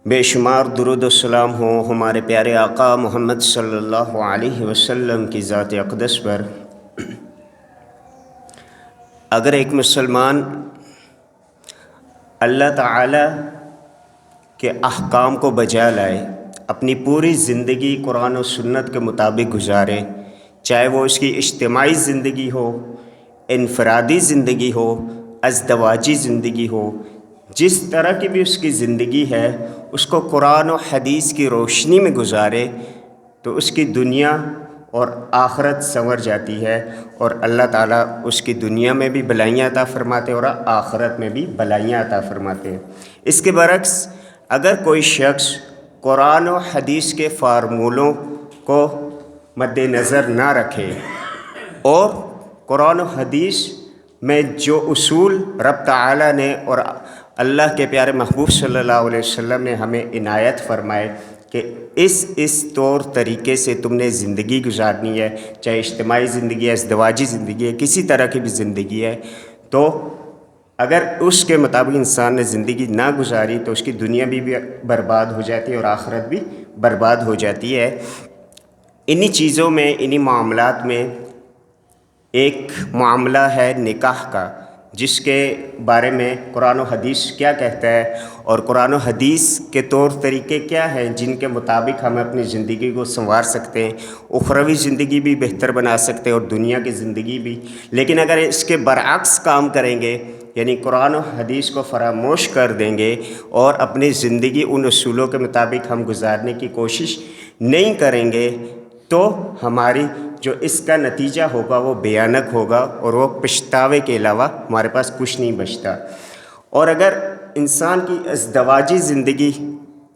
بے شمار درود و سلام ہو ہمارے پیارے آقا محمد صلی اللہ علیہ وسلم کی ذات اقدس پر۔ اگر ایک مسلمان اللہ تعالی کے احکام کو بجا لائے، اپنی پوری زندگی قرآن و سنت کے مطابق گزارے، چاہے وہ اس کی اجتماعی زندگی ہو، انفرادی زندگی ہو، ازدواجی زندگی ہو، جس طرح کی بھی اس کی زندگی ہے اس کو قرآن و حدیث کی روشنی میں گزارے تو اس کی دنیا اور آخرت سنور جاتی ہے، اور اللہ تعالیٰ اس کی دنیا میں بھی بھلائیاں عطا فرماتے ہیں اور آخرت میں بھی بھلائیاں عطا فرماتے ہیں۔ اس کے برعکس اگر کوئی شخص قرآن و حدیث کے فارمولوں کو مد نظر نہ رکھے اور قرآن و حدیث میں جو اصول رب تعالیٰ نے اور اللہ کے پیارے محبوب صلی اللہ علیہ وسلم نے ہمیں عنایت فرمائے کہ اس طور طریقے سے تم نے زندگی گزارنی ہے، چاہے اجتماعی زندگی ہے، ازدواجی زندگی ہے، کسی طرح کی بھی زندگی ہے، تو اگر اس کے مطابق انسان نے زندگی نہ گزاری تو اس کی دنیا بھی برباد ہو جاتی ہے اور آخرت بھی برباد ہو جاتی ہے۔ انہی چیزوں میں، انہی معاملات میں ایک معاملہ ہے نکاح کا، جس کے بارے میں قرآن و حدیث کیا کہتا ہے اور قرآن و حدیث کے طور طریقے کیا ہیں جن کے مطابق ہم اپنی زندگی کو سنوار سکتے ہیں، اخروی زندگی بھی بہتر بنا سکتے ہیں اور دنیا کی زندگی بھی۔ لیکن اگر اس کے برعکس کام کریں گے، یعنی قرآن و حدیث کو فراموش کر دیں گے اور اپنی زندگی ان اصولوں کے مطابق ہم گزارنے کی کوشش نہیں کریں گے، تو ہماری جو اس کا نتیجہ ہوگا وہ بھیانک ہوگا اور وہ پچھتاوے کے علاوہ ہمارے پاس کچھ نہیں بچتا۔ اور اگر انسان کی ازدواجی زندگی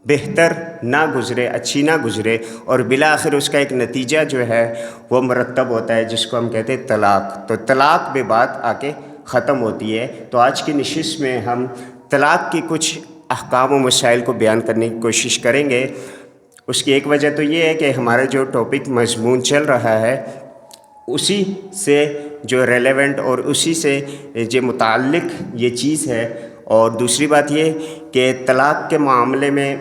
بہتر نہ گزرے، اچھی نہ گزرے، اور بالآخر اس کا ایک نتیجہ جو ہے وہ مرتب ہوتا ہے جس کو ہم کہتے ہیں طلاق، تو طلاق بے بات آ کے ختم ہوتی ہے۔ تو آج کی نشست میں ہم طلاق کی کچھ احکام و مسائل کو بیان کرنے کی کوشش کریں گے۔ اس کی ایک وجہ تو یہ ہے کہ ہمارا جو ٹاپک مضمون چل رہا ہے اسی سے جو ریلیونٹ اور اسی سے جو متعلق یہ چیز ہے، اور دوسری بات یہ کہ طلاق کے معاملے میں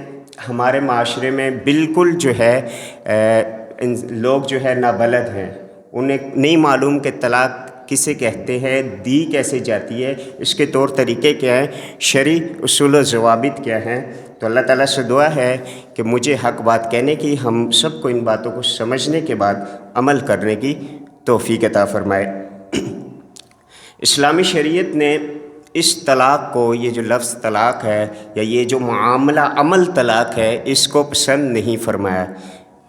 ہمارے معاشرے میں بالکل جو ہے لوگ جو ہے نابلد ہیں، انہیں نہیں معلوم کہ طلاق کسے کہتے ہیں، دی کیسے جاتی ہے، اس کے طور طریقے کیا ہیں، شرعی اصول و ضوابط کیا ہیں۔ تو اللہ تعالیٰ سے دعا ہے کہ مجھے حق بات کہنے کی، ہم سب کو ان باتوں کو سمجھنے کے بعد عمل کرنے کی توفیق عطا فرمائے۔ اسلامی شریعت نے اس طلاق کو، یہ جو لفظ طلاق ہے یا یہ جو معاملہ عمل طلاق ہے، اس کو پسند نہیں فرمایا۔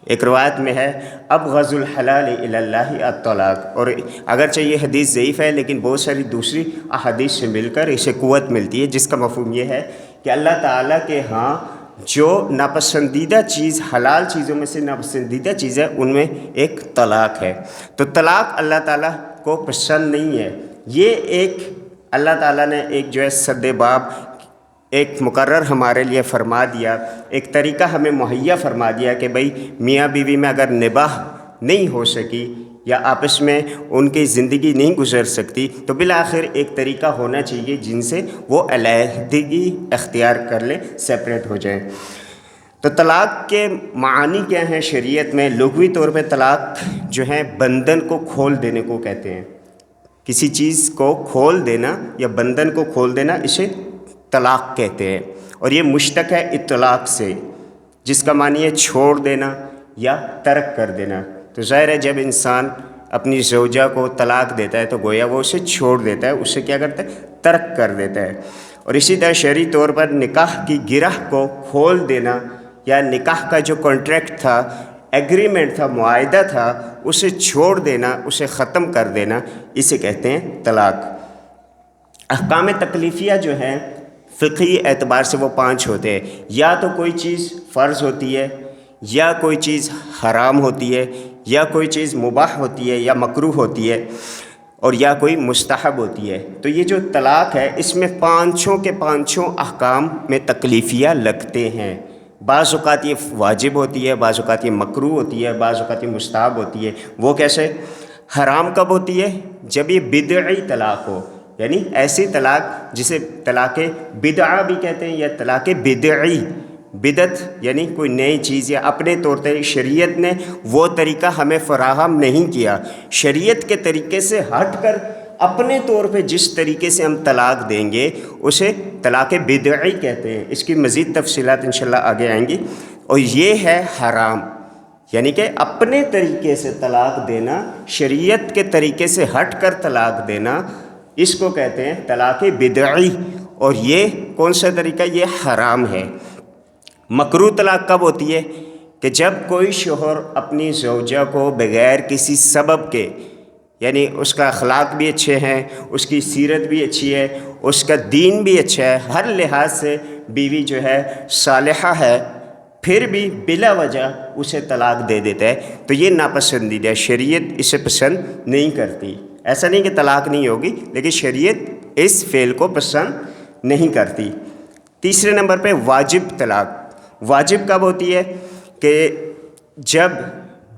ایک روایت میں ہے ابغض الحلال الی اللہ الطلاق، اور اگرچہ یہ حدیث ضعیف ہے لیکن بہت ساری دوسری احادیث سے مل کر اسے قوت ملتی ہے، جس کا مفہوم یہ ہے کہ اللہ تعالیٰ کے ہاں جو ناپسندیدہ چیز، حلال چیزوں میں سے ناپسندیدہ چیز ہے، ان میں ایک طلاق ہے۔ تو طلاق اللہ تعالیٰ کو پسند نہیں ہے۔ یہ ایک اللہ تعالیٰ نے ایک جو ہے سد باب ایک مقرر ہمارے لیے فرما دیا، ایک طریقہ ہمیں مہیا فرما دیا کہ بھئی میاں بیوی میں اگر نباہ نہیں ہو سکی یا آپس میں ان کی زندگی نہیں گزر سکتی تو بالآخر ایک طریقہ ہونا چاہیے جن سے وہ علیحدگی اختیار کر لیں، سیپریٹ ہو جائیں۔ تو طلاق کے معانی کیا ہیں شریعت میں؟ لغوی طور پہ طلاق جو ہے بندھن کو کھول دینے کو کہتے ہیں۔ کسی چیز کو کھول دینا یا بندھن کو کھول دینا، اسے طلاق کہتے ہیں، اور یہ مشتق ہے اطلاق سے، جس کا معنی ہے چھوڑ دینا یا ترک کر دینا۔ تو ظاہر ہے جب انسان اپنی زوجہ کو طلاق دیتا ہے تو گویا وہ اسے چھوڑ دیتا ہے، اسے کیا کرتا ہے؟ ترک کر دیتا ہے۔ اور اسی طرح شرعی طور پر نکاح کی گرہ کو کھول دینا یا نکاح کا جو کانٹریکٹ تھا، ایگریمنٹ تھا، معاہدہ تھا، اسے چھوڑ دینا، اسے ختم کر دینا، اسے کہتے ہیں طلاق۔ احکام تکلیفیہ جو ہیں فقہی اعتبار سے وہ 5 ہوتے ہیں۔ یا تو کوئی چیز فرض ہوتی ہے، یا کوئی چیز حرام ہوتی ہے، یا کوئی چیز مباح ہوتی ہے یا مکروہ ہوتی ہے، اور یا کوئی مستحب ہوتی ہے۔ تو یہ جو طلاق ہے اس میں 5 کے 5 احکام میں تکلیفیہ لگتے ہیں۔ بعض اوقات یہ واجب ہوتی ہے، بعض اوقات یہ مکروہ ہوتی ہے، بعض اوقات یہ مستحب ہوتی ہے۔ وہ کیسے؟ حرام کب ہوتی ہے؟ جب یہ بدعی طلاق ہو، یعنی ایسی طلاق جسے طلاق بدعہ بھی کہتے ہیں یا طلاق بدعی۔ بدعت یعنی کوئی نئی چیز یا اپنے طور پر شریعت نے وہ طریقہ ہمیں فراہم نہیں کیا، شریعت کے طریقے سے ہٹ کر اپنے طور پہ جس طریقے سے ہم طلاق دیں گے اسے طلاق بدعی کہتے ہیں۔ اس کی مزید تفصیلات انشاءاللہ آگے آئیں گی۔ اور یہ ہے حرام، یعنی کہ اپنے طریقے سے طلاق دینا، شریعت کے طریقے سے ہٹ کر طلاق دینا، اس کو کہتے ہیں طلاق بدعی۔ اور یہ کون سا طریقہ؟ یہ حرام ہے۔ مکروہ طلاق کب ہوتی ہے؟ کہ جب کوئی شوہر اپنی زوجہ کو بغیر کسی سبب کے، یعنی اس کا اخلاق بھی اچھے ہیں، اس کی سیرت بھی اچھی ہے، اس کا دین بھی اچھا ہے، ہر لحاظ سے بیوی جو ہے صالحہ ہے، پھر بھی بلا وجہ اسے طلاق دے دیتا ہے، تو یہ ناپسندیدہ ہے، شریعت اسے پسند نہیں کرتی۔ ایسا نہیں کہ طلاق نہیں ہوگی، لیکن شریعت اس فعل کو پسند نہیں کرتی۔ تیسرے نمبر پہ واجب طلاق۔ واجب کب ہوتی ہے؟ کہ جب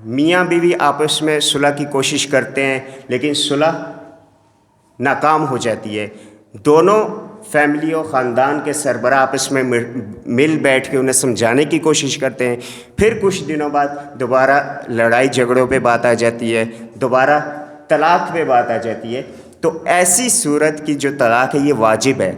میاں بیوی آپس میں صلح کی کوشش کرتے ہیں لیکن صلح ناکام ہو جاتی ہے، دونوں فیملی و خاندان کے سربراہ آپس میں مل بیٹھ کے انہیں سمجھانے کی کوشش کرتے ہیں، پھر کچھ دنوں بعد دوبارہ لڑائی جھگڑوں پہ بات آ جاتی ہے، دوبارہ طلاق پہ بات آ جاتی ہے، تو ایسی صورت کی جو طلاق ہے یہ واجب ہے۔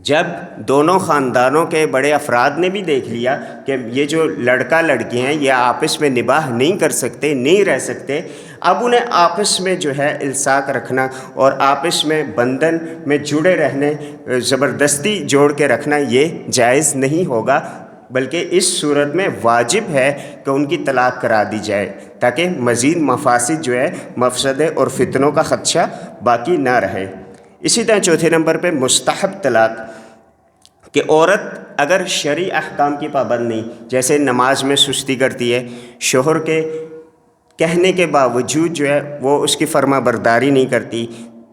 جب دونوں خاندانوں کے بڑے افراد نے بھی دیکھ لیا کہ یہ جو لڑکا لڑکی ہیں یہ آپس میں نباہ نہیں کر سکتے، نہیں رہ سکتے، اب انہیں آپس میں جو ہے الصاق رکھنا اور آپس میں بندھن میں جڑے رہنے، زبردستی جوڑ کے رکھنا یہ جائز نہیں ہوگا، بلکہ اس صورت میں واجب ہے کہ ان کی طلاق کرا دی جائے تاکہ مزید مفاسد جو ہے، مفسدے اور فتنوں کا خدشہ باقی نہ رہے۔ اسی طرح چوتھے نمبر پہ مستحب طلاق، کہ عورت اگر شرعی احکام کی پابند نہیں، جیسے نماز میں سستی کرتی ہے، شوہر کے کہنے کے باوجود جو ہے وہ اس کی فرما برداری نہیں کرتی،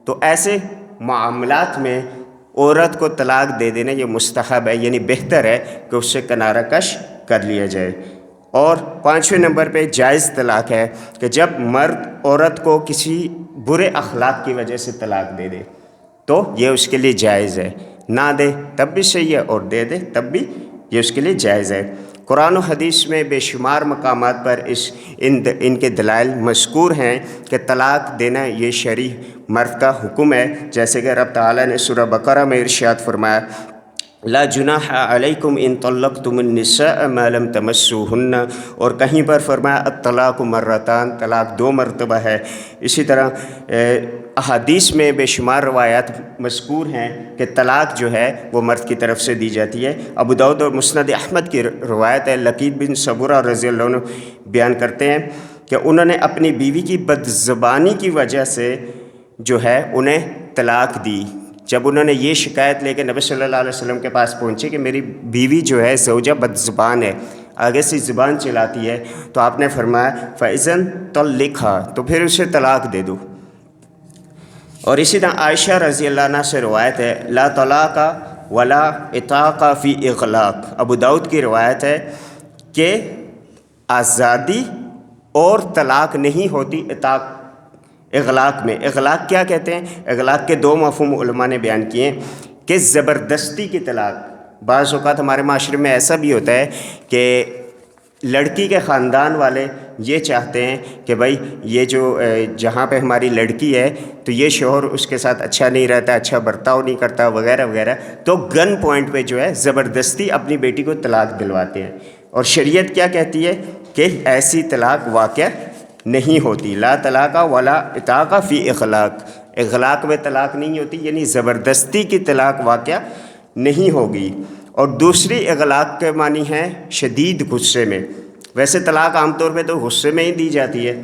تو ایسے معاملات میں عورت کو طلاق دے دینا یہ مستحب ہے، یعنی بہتر ہے کہ اس سے کنارہ کش کر لیا جائے۔ اور پانچویں نمبر پہ جائز طلاق ہے کہ جب مرد عورت کو کسی برے اخلاق کی وجہ سے طلاق دے دے تو یہ اس کے لیے جائز ہے، نہ دے تب بھی صحیح ہے اور دے دے تب بھی یہ اس کے لیے جائز ہے۔ قرآن و حدیث میں بے شمار مقامات پر ان کے دلائل مذکور ہیں کہ طلاق دینا یہ شرعی مرد کا حکم ہے، جیسے کہ رب تعالیٰ نے سورہ بقرہ میں ارشاد فرمایا لا جناح علیکم ان طلقتم النساء ما لم تمسوہن، اور کہیں پر فرمایا الطلاق مرتان، طلاق 2 مرتبہ ہے۔ اسی طرح احادیث میں بے شمار روایات مذکور ہیں کہ طلاق جو ہے وہ مرد کی طرف سے دی جاتی ہے۔ ابو داؤد اور مسند احمد کی روایت ہے، لقید بن صبرہ رضی اللہ عنہ بیان کرتے ہیں کہ انہوں نے اپنی بیوی کی بدزبانی کی وجہ سے جو ہے انہیں طلاق دی۔ جب انہوں نے یہ شکایت لے کے نبی صلی اللہ علیہ وسلم کے پاس پہنچے کہ میری بیوی جو ہے زوجہ بدزبان ہے، آگے سے زبان چلاتی ہے، تو آپ نے فرمایا فَإِذَنْ طَلِّقْهَا، تو پھر اسے طلاق دے دو۔ اور اسی طرح عائشہ رضی اللہ عنہ سے روایت ہے لا طلاق ولا عتاق فی اغلاق، ابو داؤد کی روایت ہے کہ آزادی اور طلاق نہیں ہوتی عتاق اغلاق میں۔ اغلاق کیا کہتے ہیں؟ اغلاق کے 2 مفہوم علماء نے بیان کیے ہیں کہ زبردستی کی طلاق۔ بعض اوقات ہمارے معاشرے میں ایسا بھی ہوتا ہے کہ لڑکی کے خاندان والے یہ چاہتے ہیں کہ بھائی یہ جو جہاں پہ ہماری لڑکی ہے تو یہ شوہر اس کے ساتھ اچھا نہیں رہتا، اچھا برتاؤ نہیں کرتا وغیرہ وغیرہ، تو گن پوائنٹ پہ جو ہے زبردستی اپنی بیٹی کو طلاق دلواتے ہیں۔ اور شریعت کیا کہتی ہے کہ ایسی طلاق واقع نہیں ہوتی، لا طلاق ولا عتاق فی اغلاق، اغلاق میں طلاق نہیں ہوتی، یعنی زبردستی کی طلاق واقع نہیں ہوگی۔ اور دوسری اغلاق کے معنی ہے شدید غصے میں۔ ویسے طلاق عام طور پہ تو غصے میں ہی دی جاتی ہے،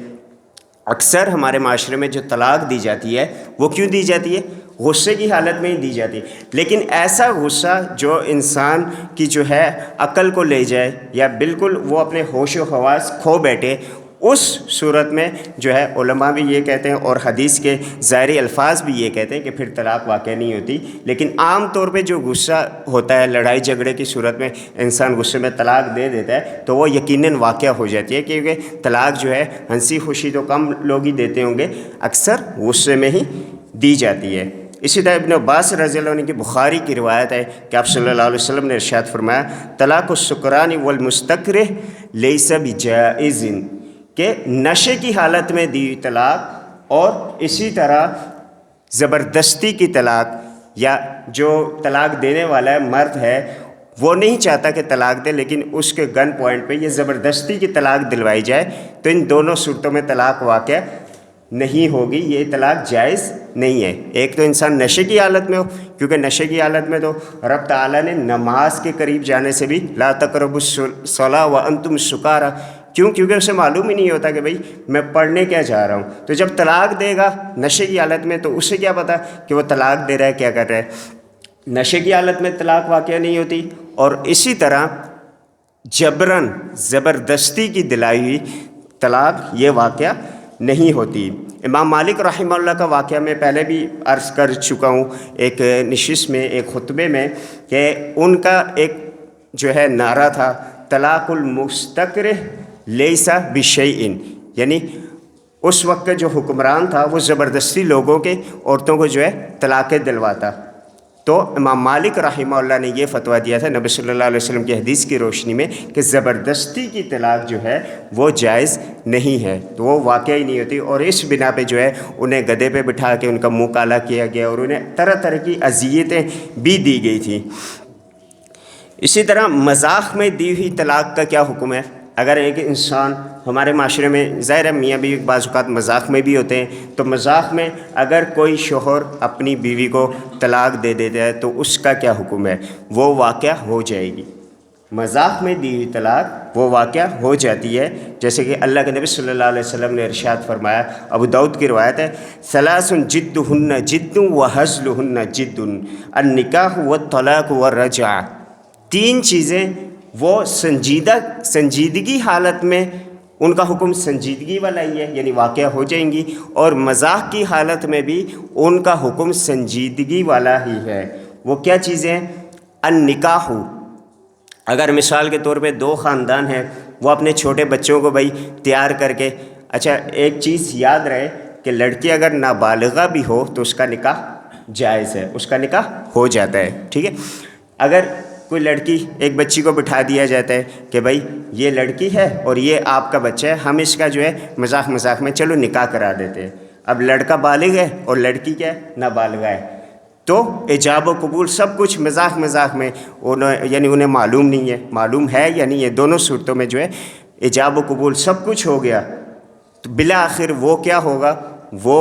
اکثر ہمارے معاشرے میں جو طلاق دی جاتی ہے وہ کیوں دی جاتی ہے؟ غصے کی حالت میں ہی دی جاتی ہے، لیکن ایسا غصہ جو انسان کی جو ہے عقل کو لے جائے یا بالکل وہ اپنے ہوش و حواس کھو بیٹھے، اس صورت میں جو ہے علماء بھی یہ کہتے ہیں اور حدیث کے ظاہری الفاظ بھی یہ کہتے ہیں کہ پھر طلاق واقع نہیں ہوتی۔ لیکن عام طور پہ جو غصہ ہوتا ہے لڑائی جھگڑے کی صورت میں انسان غصے میں طلاق دے دیتا ہے تو وہ یقیناً واقع ہو جاتی ہے، کیونکہ طلاق جو ہے ہنسی خوشی تو کم لوگ ہی دیتے ہوں گے، اکثر غصے میں ہی دی جاتی ہے۔ اسی طرح ابن عباس رضی اللہ عنہ کی بخاری کی روایت ہے کہ آپ صلی اللہ علیہ وسلم نے ارشاد فرمایا طلاق السکران والمستکرہ لیس بجائز، کہ نشے کی حالت میں دی ہوئی طلاق اور اسی طرح زبردستی کی طلاق، یا جو طلاق دینے والا ہے مرد ہے وہ نہیں چاہتا کہ طلاق دے لیکن اس کے گن پوائنٹ پہ یہ زبردستی کی طلاق دلوائی جائے، تو ان دونوں صورتوں میں طلاق واقع نہیں ہوگی، یہ طلاق جائز نہیں ہے۔ ایک تو انسان نشے کی حالت میں ہو، کیونکہ نشے کی حالت میں تو رب تعالیٰ نے نماز کے قریب جانے سے بھی لا تقربوا الصلاۃ وانتم سکارى، کیونکہ اسے معلوم ہی نہیں ہوتا کہ بھئی میں پڑھنے کیا جا رہا ہوں، تو جب طلاق دے گا نشے کی حالت میں تو اسے کیا پتا کہ وہ طلاق دے رہا ہے کیا کر رہا ہے۔ نشے کی حالت میں طلاق واقع نہیں ہوتی، اور اسی طرح جبراً زبردستی کی دلائی ہوئی طلاق یہ واقعہ نہیں ہوتی۔ امام مالک رحمہ اللہ کا واقعہ میں پہلے بھی عرض کر چکا ہوں ایک نشست میں، ایک خطبے میں، کہ ان کا ایک جو ہے نعرہ تھا طلاق المستکرہ لیس بشیء، یعنی اس وقت کا جو حکمران تھا وہ زبردستی لوگوں کے عورتوں کو جو ہے طلاقیں دلواتا، تو امام مالک رحمہ اللہ نے یہ فتویٰ دیا تھا نبی صلی اللہ علیہ وسلم کی حدیث کی روشنی میں کہ زبردستی کی طلاق جو ہے وہ جائز نہیں ہے، تو وہ واقع ہی نہیں ہوتی، اور اس بنا پہ جو ہے انہیں گدھے پہ بٹھا کے ان کا منہ کالا کیا گیا اور انہیں طرح طرح کی اذیتیں بھی دی گئی تھیں۔ اسی طرح مذاق میں دی ہوئی طلاق کا کیا حکم ہے؟ اگر ایک انسان، ہمارے معاشرے میں ظاہر ہے میاں بیوی بعض اوقات مذاق میں بھی ہوتے ہیں، تو مذاق میں اگر کوئی شوہر اپنی بیوی کو طلاق دے دیتا ہے تو اس کا کیا حکم ہے؟ وہ واقع ہو جائے گی، مذاق میں دی ہوئی طلاق وہ واقع ہو جاتی ہے، جیسے کہ اللہ کے نبی صلی اللہ علیہ وسلم نے ارشاد فرمایا، ابو داؤد کی روایت ہے ثلاث جدہن جد وہزلہن جد النکاح والطلاق والرجعہ، تین چیزیں وہ سنجیدگی حالت میں ان کا حکم سنجیدگی والا ہی ہے، یعنی واقع ہو جائیں گی، اور مذاق کی حالت میں بھی ان کا حکم سنجیدگی والا ہی ہے۔ وہ کیا چیزیں؟ النکاح، اگر مثال کے طور پہ دو خاندان ہیں، وہ اپنے چھوٹے بچوں کو بھائی تیار کر کے، اچھا ایک چیز یاد رہے کہ لڑکی اگر نابالغہ بھی ہو تو اس کا نکاح جائز ہے، اس کا نکاح ہو جاتا ہے، ٹھیک ہے۔ اگر کوئی لڑکی، ایک بچی کو بٹھا دیا جاتا ہے کہ بھائی یہ لڑکی ہے اور یہ آپ کا بچہ ہے، ہم اس کا جو ہے مذاق میں چلو نکاح کرا دیتے ہیں، اب لڑکا بالغ ہے اور لڑکی کیا ہے؟ نابالغہ ہے، تو ایجاب و قبول سب کچھ مذاق میں یعنی انہیں معلوم نہیں ہے، معلوم ہے یا نہیں ہے، دونوں صورتوں میں جو ہے ایجاب و قبول سب کچھ ہو گیا، تو بالآخر وہ کیا ہوگا؟ وہ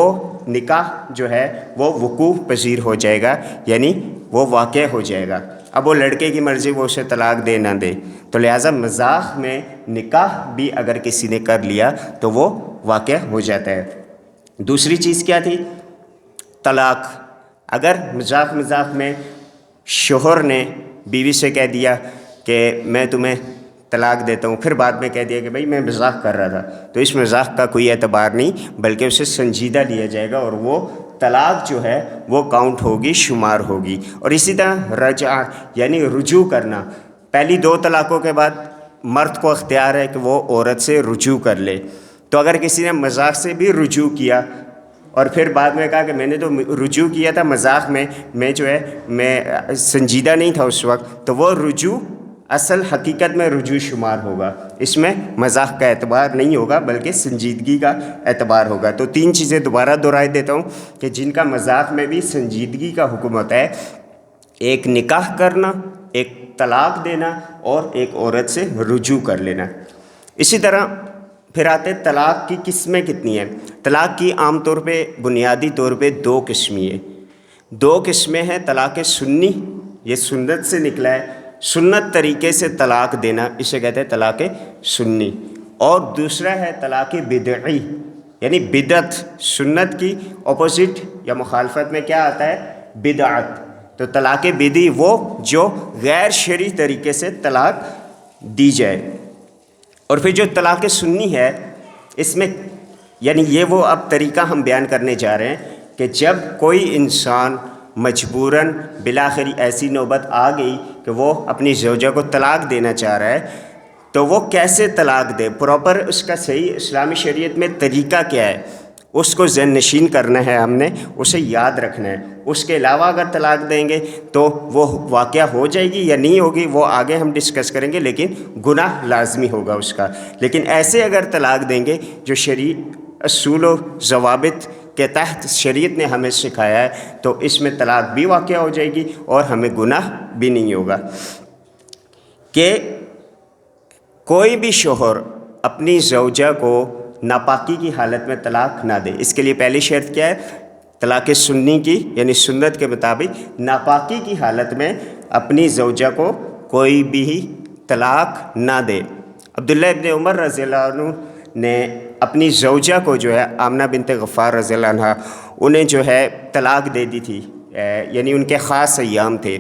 نکاح جو ہے وہ وقوع پذیر ہو جائے گا، یعنی وہ واقع ہو جائے گا۔ اب وہ لڑکے کی مرضی وہ اسے طلاق دے نہ دے، تو لہٰذا مذاق میں نکاح بھی اگر کسی نے کر لیا تو وہ واقع ہو جاتا ہے۔ دوسری چیز کیا تھی؟ طلاق، اگر مذاق میں شوہر نے بیوی سے کہہ دیا کہ میں تمہیں طلاق دیتا ہوں، پھر بعد میں کہہ دیا کہ بھائی میں مذاق کر رہا تھا، تو اس مذاق کا کوئی اعتبار نہیں، بلکہ اسے سنجیدہ لیا جائے گا اور وہ طلاق جو ہے وہ کاؤنٹ ہوگی، شمار ہوگی۔ اور اسی طرح رجع یعنی رجوع کرنا، پہلی دو طلاقوں کے بعد مرد کو اختیار ہے کہ وہ عورت سے رجوع کر لے، تو اگر کسی نے مذاق سے بھی رجوع کیا اور پھر بعد میں کہا کہ میں نے تو رجوع کیا تھا مذاق میں جو ہے میں سنجیدہ نہیں تھا اس وقت، تو وہ رجوع اصل حقیقت میں رجوع شمار ہوگا، اس میں مذاق کا اعتبار نہیں ہوگا بلکہ سنجیدگی کا اعتبار ہوگا۔ تو تین چیزیں دوبارہ دہرائی دیتا ہوں کہ جن کا مذاق میں بھی سنجیدگی کا حکم ہوتا ہے، ایک نکاح کرنا، ایک طلاق دینا، اور ایک عورت سے رجوع کر لینا۔ اسی طرح پھر آتے طلاق کی قسمیں کتنی ہیں؟ طلاق کی عام طور پہ بنیادی طور پہ دو قسمیں ہیں، دو قسمیں ہیں۔ طلاق سنی، یہ سنت سے نکلا ہے، سنت طریقے سے طلاق دینا، اسے کہتے ہیں طلاق سنی، اور دوسرا ہے طلاق بدعی، یعنی بدعت، سنت کی اپوزٹ یا مخالفت میں کیا آتا ہے؟ بدعت۔ تو طلاق بدعی وہ جو غیر شرعی طریقے سے طلاق دی جائے، اور پھر جو طلاق سنی ہے اس میں یعنی یہ وہ اب طریقہ ہم بیان کرنے جا رہے ہیں کہ جب کوئی انسان مجبوراً بالآخر ایسی نوبت آ گئی کہ وہ اپنی زوجہ کو طلاق دینا چاہ رہا ہے، تو وہ کیسے طلاق دے، پراپر اس کا صحیح اسلامی شریعت میں طریقہ کیا ہے، اس کو ذہن نشین کرنا ہے، ہم نے اسے یاد رکھنا ہے۔ اس کے علاوہ اگر طلاق دیں گے تو وہ واقعہ ہو جائے گی یا نہیں ہوگی وہ آگے ہم ڈسکس کریں گے، لیکن گناہ لازمی ہوگا اس کا۔ لیکن ایسے اگر طلاق دیں گے جو اصول و ضوابط کے تحت شریعت نے ہمیں سکھایا ہے، تو اس میں طلاق بھی واقع ہو جائے گی اور ہمیں گناہ بھی نہیں ہوگا۔ کہ کوئی بھی شوہر اپنی زوجہ کو ناپاکی کی حالت میں طلاق نہ دے۔ اس کے لیے پہلی شرط کیا ہے؟ طلاق سنی کی، یعنی سنت کے مطابق ناپاکی کی حالت میں اپنی زوجہ کو کوئی بھی طلاق نہ دے۔ عبداللہ ابن عمر رضی اللہ عنہ نے اپنی زوجہ کو جو ہے آمنہ بنت غفار رضی اللہ عنہ انہیں جو ہے طلاق دے دی تھی، یعنی ان کے خاص ایام تھے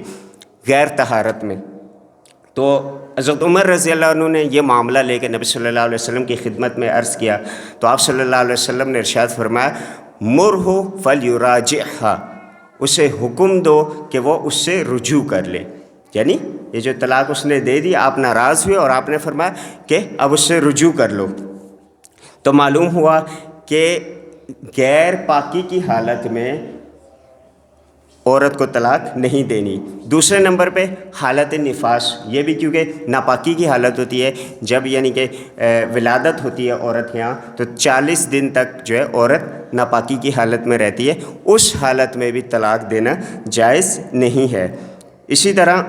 غیر طہارت میں۔ تو حضرت عمر رضی اللہ عنہ نے یہ معاملہ لے کے نبی صلی اللہ علیہ وسلم کی خدمت میں عرض کیا، تو آپ صلی اللہ علیہ وسلم نے ارشاد فرمایا مُرْهُ فَلْيُرَاجِعْهَا، اسے حکم دو کہ وہ اس سے رجوع کر لے۔ یعنی یہ جو طلاق اس نے دے دی، آپ ناراض ہوئے اور آپ نے فرمایا کہ اب اس سے رجوع کر لو۔ تو معلوم ہوا کہ غیر پاکی کی حالت میں عورت کو طلاق نہیں دینی۔ دوسرے نمبر پہ حالت نفاس، یہ بھی کیونکہ ناپاکی کی حالت ہوتی ہے، جب یعنی کہ ولادت ہوتی ہے عورت کے یہاں تو 40 دن تک جو ہے عورت ناپاکی کی حالت میں رہتی ہے، اس حالت میں بھی طلاق دینا جائز نہیں ہے۔ اسی طرح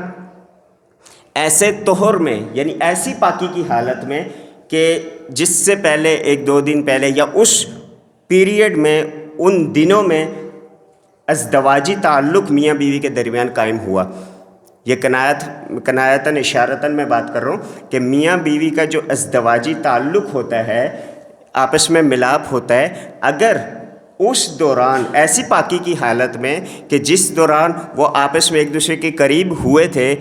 ایسے طہر میں، یعنی ایسی پاکی کی حالت میں کہ جس سے پہلے 1-2 دن پہلے یا اس پیریڈ میں، ان دنوں میں ازدواجی تعلق میاں بیوی کے درمیان قائم ہوا۔ یہ کنایتاً اشارتاً میں بات کر رہا ہوں کہ میاں بیوی کا جو ازدواجی تعلق ہوتا ہے، آپس میں ملاپ ہوتا ہے، اگر اس دوران ایسی پاکی کی حالت میں کہ جس دوران وہ آپس میں ایک دوسرے کے قریب ہوئے تھے،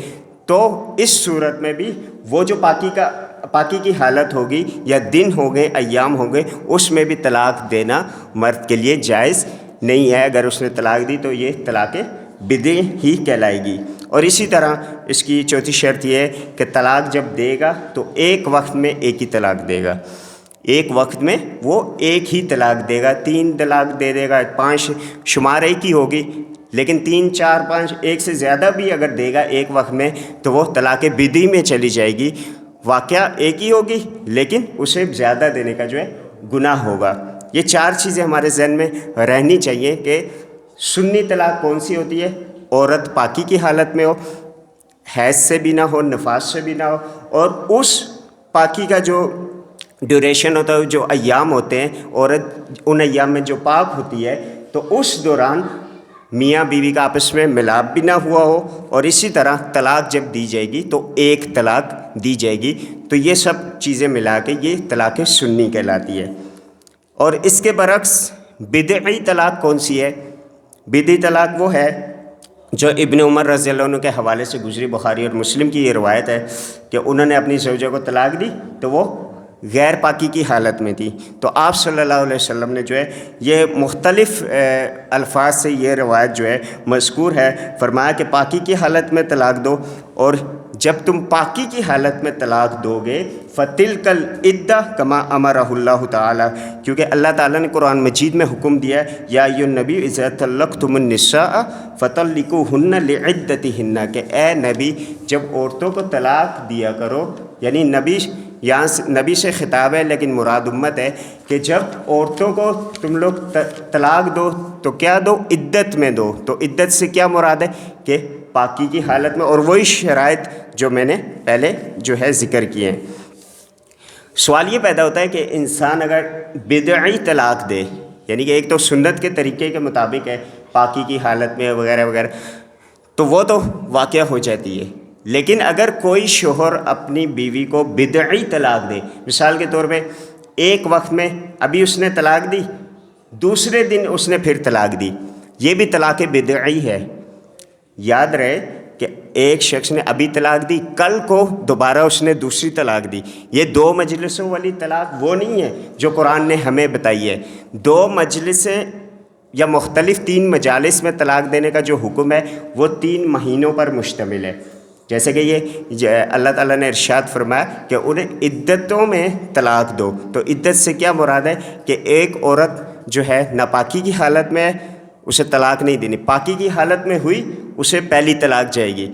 تو اس صورت میں بھی وہ جو پاکی کی حالت ہوگی یا دن ہو گئے، ایام ہو گئے، اس میں بھی طلاق دینا مرد کے لیے جائز نہیں ہے۔ اگر اس نے طلاق دی تو یہ طلاق بدعی ہی کہلائے گی۔ اور اسی طرح اس کی چوتھی شرط یہ ہے کہ طلاق جب دے گا تو ایک وقت میں ایک ہی طلاق دے گا۔ ایک وقت میں وہ ایک ہی طلاق دے گا، 3 طلاق دے دے گا، 5 شمار ایک ہی ہوگی، لیکن 3 4 5 ایک سے زیادہ بھی اگر دے گا ایک وقت میں تو وہ طلاق بدعی میں چلی جائے گی۔ واقعہ ایک ہی ہوگی لیکن اسے زیادہ دینے کا جو ہے گناہ ہوگا۔ یہ 4 چیزیں ہمارے ذہن میں رہنی چاہیے کہ سنی طلاق کون سی ہوتی ہے؟ عورت پاکی کی حالت میں ہو، حیض سے بھی نہ ہو، نفاس سے بھی نہ ہو، اور اس پاکی کا جو ڈیوریشن ہوتا ہے، جو ایام ہوتے ہیں، عورت ان ایام میں جو پاک ہوتی ہے تو اس دوران میاں بیوی کا آپس میں ملاپ بھی نہ ہوا ہو، اور اسی طرح طلاق جب دی جائے گی تو ایک طلاق دی جائے گی۔ تو یہ سب چیزیں ملا کے یہ طلاق سنی کہلاتی ہے۔ اور اس کے برعکس بدعی طلاق کون سی ہے؟ بدعی طلاق وہ ہے جو ابن عمر رضی اللہ عنہ کے حوالے سے گزری، بخاری اور مسلم کی یہ روایت ہے کہ انہوں نے اپنی زوجہ کو طلاق دی تو وہ غیر پاکی کی حالت میں تھی، تو آپ صلی اللہ علیہ وسلم نے جو ہے یہ مختلف الفاظ سے یہ روایت جو ہے مذکور ہے، فرمایا کہ پاکی کی حالت میں طلاق دو، اور جب تم پاکی کی حالت میں طلاق دو گے فَتِلْكَ الْعِدَّةُ كَمَا أَمَرَهُ اللَّهُ تعالیٰ، کیونکہ اللہ تعالیٰ نے قرآن مجید میں حکم دیا ہے یا ایھا النبی اذا طلقتم النساء فطلقوهن لعدتهن، کہ اے نبی جب عورتوں کو طلاق دیا کرو، یعنی نبی یہاں نبی سے خطاب ہے لیکن مراد امت ہے، کہ جب عورتوں کو تم لوگ طلاق دو تو کیا دو؟ عدت میں دو۔ تو عدت سے کیا مراد ہے؟ کہ پاکی کی حالت میں، اور وہی شرائط جو میں نے پہلے جو ہے ذکر کیے ہیں۔ سوال یہ پیدا ہوتا ہے کہ انسان اگر بدعی طلاق دے، یعنی کہ ایک تو سنت کے طریقے کے مطابق ہے پاکی کی حالت میں وغیرہ وغیرہ، تو وہ تو واقعہ ہو جاتی ہے، لیکن اگر کوئی شوہر اپنی بیوی کو بدعی طلاق دے، مثال کے طور پہ ایک وقت میں ابھی اس نے طلاق دی، دوسرے دن اس نے پھر طلاق دی، یہ بھی طلاق بدعی ہے۔ یاد رہے کہ ایک شخص نے ابھی طلاق دی، کل کو دوبارہ اس نے دوسری طلاق دی، یہ 2 مجلسوں والی طلاق وہ نہیں ہے جو قرآن نے ہمیں بتائی ہے۔ 2 مجلسیں یا مختلف 3 مجالس میں طلاق دینے کا جو حکم ہے وہ 3 مہینوں پر مشتمل ہے، جیسے کہ یہ اللہ تعالیٰ نے ارشاد فرمایا کہ انہیں عدتوں میں طلاق دو۔ تو عدت سے کیا مراد ہے کہ ایک عورت جو ہے ناپاکی کی حالت میں اسے طلاق نہیں دینی، پاکی کی حالت میں ہوئی اسے پہلی طلاق جائے گی،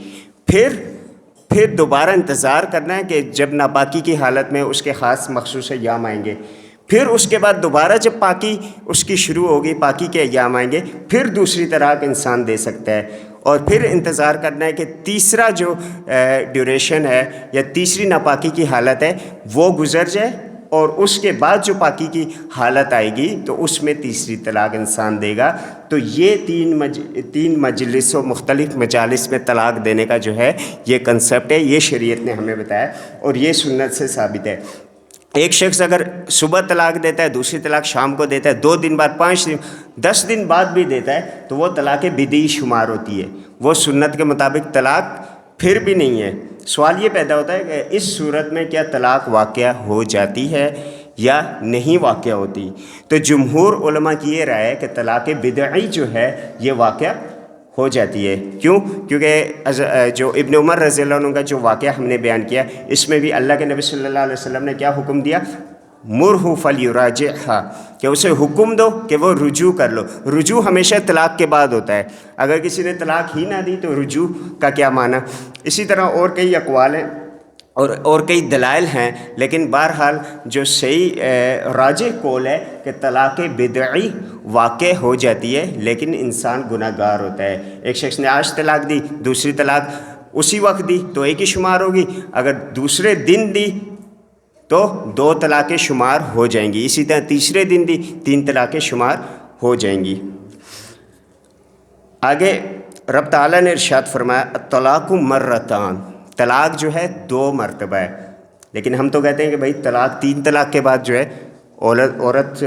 پھر دوبارہ انتظار کرنا ہے کہ جب ناپاکی کی حالت میں اس کے خاص مخصوص ایام آئیں گے، پھر اس کے بعد دوبارہ جب پاکی اس کی شروع ہوگی، پاکی کے ایام آئیں گے، پھر دوسری طلاق انسان دے سکتا ہے، اور پھر انتظار کرنا ہے کہ تیسرا جو ڈیوریشن ہے یا تیسری ناپاکی کی حالت ہے وہ گزر جائے، اور اس کے بعد جو پاکی کی حالت آئے گی تو اس میں تیسری طلاق انسان دے گا۔ تو یہ تین مجلسوں مختلف مجالس میں طلاق دینے کا جو ہے یہ کنسیپٹ ہے، یہ شریعت نے ہمیں بتایا اور یہ سنت سے ثابت ہے۔ ایک شخص اگر صبح طلاق دیتا ہے، دوسری طلاق شام کو دیتا ہے، 2 دن بعد، 5 دن، 10 دن بعد بھی دیتا ہے، تو وہ طلاق بدعی شمار ہوتی ہے، وہ سنت کے مطابق طلاق پھر بھی نہیں ہے۔ سوال یہ پیدا ہوتا ہے کہ اس صورت میں کیا طلاق واقع ہو جاتی ہے یا نہیں واقع ہوتی؟ تو جمہور علماء کی یہ رائے ہے کہ طلاق بدعی جو ہے یہ واقع ہو جاتی ہے۔ کیوں؟ کیونکہ جو ابن عمر رضی اللہ عنہ کا جو واقعہ ہم نے بیان کیا، اس میں بھی اللہ کے نبی صلی اللہ علیہ وسلم نے کیا حکم دیا؟ مرہ فلیراجعھا، کہ اسے حکم دو کہ وہ رجوع کر لو۔ رجوع ہمیشہ طلاق کے بعد ہوتا ہے، اگر کسی نے طلاق ہی نہ دی تو رجوع کا کیا معنی؟ اسی طرح اور کئی اقوال ہیں اور کئی دلائل ہیں، لیکن بہرحال جو صحیح راجح قول ہے کہ طلاق بدعی واقع ہو جاتی ہے، لیکن انسان گناہ گار ہوتا ہے۔ ایک شخص نے آج طلاق دی، دوسری طلاق اسی وقت دی تو ایک ہی شمار ہوگی، اگر دوسرے دن دی تو 2 طلاقیں شمار ہو جائیں گی، اسی طرح تیسرے دن دی 3 طلاقیں شمار ہو جائیں گی۔ آگے رب تعالیٰ نے ارشاد فرمایا الطلاق مرتان، طلاق جو ہے 2 مرتبہ ہے، لیکن ہم تو کہتے ہیں کہ بھائی طلاق 3 طلاق کے بعد جو ہے عورت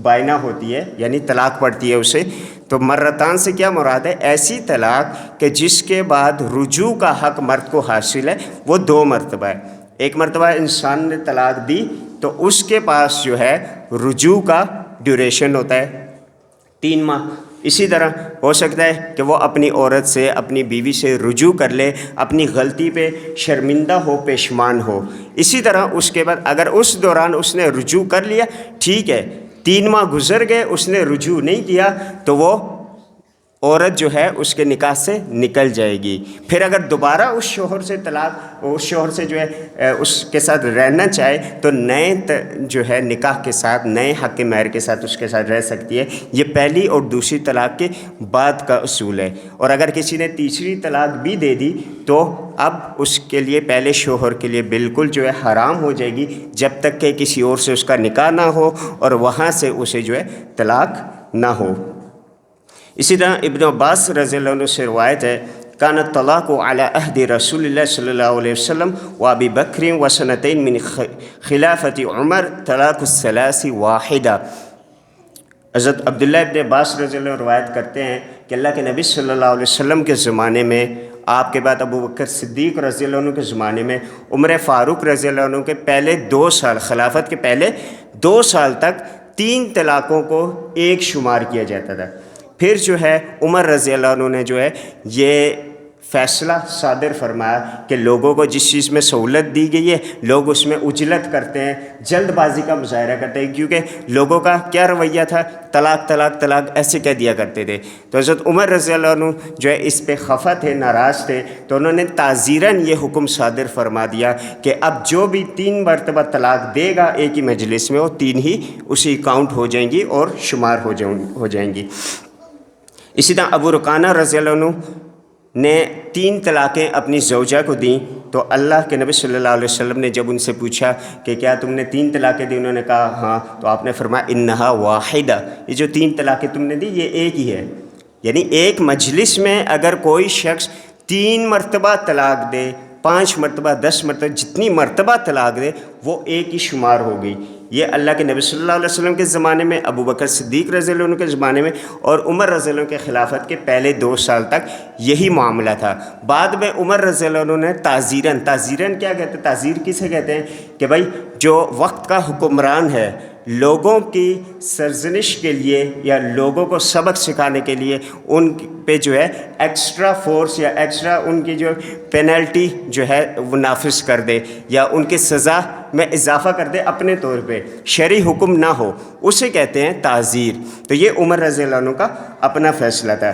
بائنہ ہوتی ہے، یعنی طلاق پڑتی ہے اسے۔ تو مرتان سے کیا مراد ہے؟ ایسی طلاق کہ جس کے بعد رجوع کا حق مرد کو حاصل ہے، وہ 2 مرتبہ ہے۔ ایک مرتبہ انسان نے طلاق دی تو اس کے پاس جو ہے رجوع کا ڈیوریشن ہوتا ہے 3 ماہ۔ اسی طرح ہو سکتا ہے کہ وہ اپنی عورت سے، اپنی بیوی سے رجوع کر لے، اپنی غلطی پہ شرمندہ ہو، پشیمان ہو۔ اسی طرح اس کے بعد اگر اس دوران اس نے رجوع کر لیا، ٹھیک ہے، 3 ماہ گزر گئے، اس نے رجوع نہیں کیا تو وہ عورت جو ہے اس کے نکاح سے نکل جائے گی۔ پھر اگر دوبارہ اس شوہر سے جو ہے اس کے ساتھ رہنا چاہے تو نئے جو ہے نکاح کے ساتھ، نئے حق مہر کے ساتھ اس کے ساتھ رہ سکتی ہے۔ یہ پہلی اور دوسری طلاق کے بعد کا اصول ہے۔ اور اگر کسی نے تیسری طلاق بھی دے دی تو اب اس کے لیے، پہلے شوہر کے لیے بالکل جو ہے حرام ہو جائے گی جب تک کہ کسی اور سے اس کا نکاح نہ ہو اور وہاں سے اسے جو ہے طلاق نہ ہو۔ اسی طرح ابن عباس رضی اللہ عنہ سے روایت ہے کان الطلاق علی عہد رسول اللہ صلی اللہ علیہ وسلم و ابی بکر و سنتین من خلافت عمر طلاق الثلاث واحدہ۔ حضرت عبداللہ ابن عباس رضی اللہ عنہ روایت کرتے ہیں کہ اللہ کے نبی صلی اللہ علیہ وسلم کے زمانے میں، آپ کے بعد ابو بکر صدیق رضی اللہ عنہ کے زمانے میں، عمر فاروق رضی اللہ عنہ کے پہلے 2 سال، خلافت کے پہلے 2 سال تک 3 طلاقوں کو ایک شمار کیا جاتا تھا۔ پھر جو ہے عمر رضی اللہ عنہ نے جو ہے یہ فیصلہ صادر فرمایا کہ لوگوں کو جس چیز میں سہولت دی گئی ہے لوگ اس میں عجلت کرتے ہیں، جلد بازی کا مظاہرہ کرتے ہیں، کیونکہ لوگوں کا کیا رویہ تھا؟ طلاق طلاق طلاق ایسے کہہ دیا کرتے تھے۔ تو حضرت عمر رضی اللہ عنہ جو ہے اس پہ خفا تھے، ناراض تھے، تو انہوں نے تعزیراً یہ حکم صادر فرما دیا کہ اب جو بھی 3 مرتبہ طلاق دے گا ایک ہی مجلس میں، وہ 3 ہی اسی کاؤنٹ ہو جائیں گی اور شمار ہو جائیں گی۔ اسی طرح ابو رکانہ رضی اللہ عنہ نے 3 طلاقیں اپنی زوجہ کو دیں تو اللہ کے نبی صلی اللہ علیہ وسلم نے جب ان سے پوچھا کہ کیا تم نے 3 طلاقیں دی، انہوں نے کہا ہاں، تو آپ نے فرمایا انہا واحدہ، یہ جو 3 طلاقیں تم نے دی یہ ایک ہی ہے۔ یعنی ایک مجلس میں اگر کوئی شخص 3 مرتبہ طلاق دے، 5 مرتبہ، 10 مرتبہ، جتنی مرتبہ طلاق دے وہ ایک ہی شمار ہو گئی۔ یہ اللہ کے نبی صلی اللہ علیہ وسلم کے زمانے میں، ابو بکر صدیق رضی اللہ عنہ کے زمانے میں اور عمر رضی اللہ عنہ کے خلافت کے پہلے 2 سال تک یہی معاملہ تھا۔ بعد میں عمر رضی اللہ عنہ نے تعزیراً کیا کہتے ہیں، تعزیر کسے کہتے ہیں کہ بھائی جو وقت کا حکمران ہے، لوگوں کی سرزنش کے لیے یا لوگوں کو سبق سکھانے کے لیے ان پہ جو ہے ایکسٹرا فورس یا ایکسٹرا ان کی جو پینلٹی جو ہے وہ نافذ کر دے یا ان کی سزا میں اضافہ کر دے اپنے طور پہ، شرعی حکم نہ ہو، اسے کہتے ہیں تعزیر۔ تو یہ عمر رضی اللہ عنہ کا اپنا فیصلہ تھا۔